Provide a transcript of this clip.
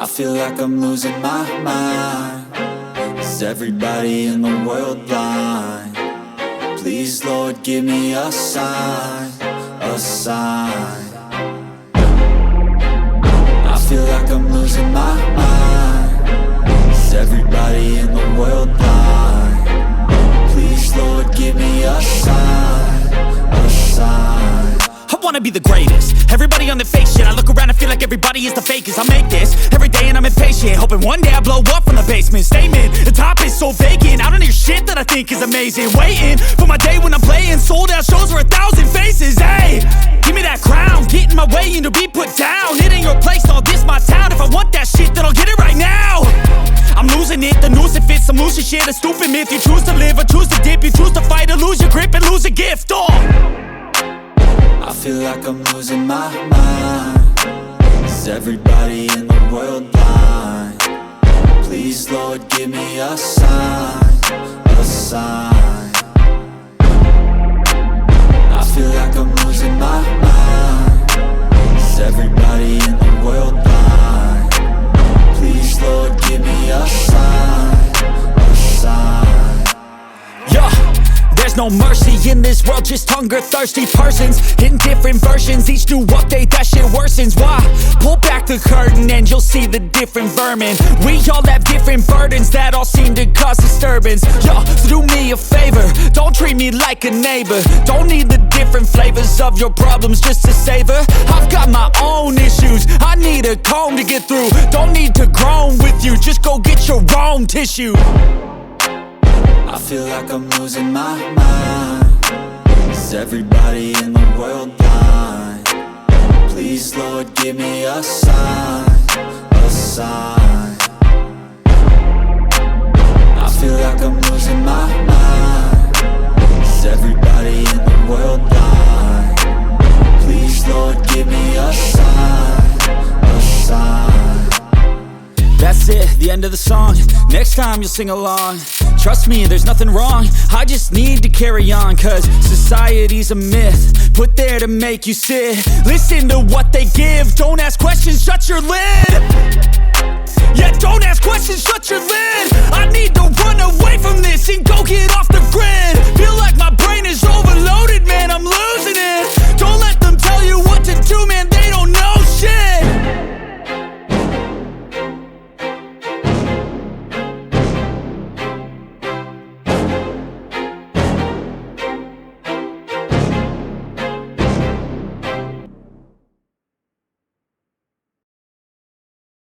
I feel like I'm losing my mind. Is everybody in the world blind? Please, Lord, give me a sign, a sign. I feel like I'm losing my mind. Is everybody in the world blind? Please, Lord, give me a sign, a sign. I wanna be the greatest. Everybody on the fake shit. I look around and feel like everybody is the fakest. I make this every day and I'm impatient, hoping one day I blow up from the basement. Statement, the top is so vacant. I don't hear shit that I think is amazing. Waiting for my day when I'm playing sold out shows for 1,000 faces. Hey, give me that crown, get in my way and to be put down. It ain't your place, no, this my town. If I want that shit, then I'll get it right now. I'm losing it, the noose it fits. I'm losing shit, a stupid myth. You choose to live or choose to dip. You choose to fight or lose your grip and lose a gift. I feel like I'm losing my mind. Is everybody in the world blind? Please, Lord, give me a sign, a sign. I feel like I'm losing my mind. Is everybody in the world blind? Please, Lord, give me a sign, a sign. Yeah. There's no mercy in this world, just hunger-thirsty persons in different versions. Each new update, that shit worsens. Why? Pull back the curtain and you'll see the different vermin. We all have different burdens that all seem to cause disturbance. Yo, so do me a favor, don't treat me like a neighbor. Don't need the different flavors of your problems just to savor. I've got my own issues, I need a comb to get through. Don't need to groan with you, just go get your own tissue. I feel like I'm losing my mind. Is everybody in the world blind? Please, Lord, give me a sign, a sign. I feel like I'm losing my mind. Is everybody in the world blind? Please, Lord, give me a sign, a sign. That's it, the end of the song. Next time you'll sing along. Trust me, there's nothing wrong. I just need to carry on, cause society's a myth put there to make you sit. Listen to what they give. Don't ask questions, shut your lid. Yeah, don't ask questions, shut your lid. I need to run away from this and go get off the grid.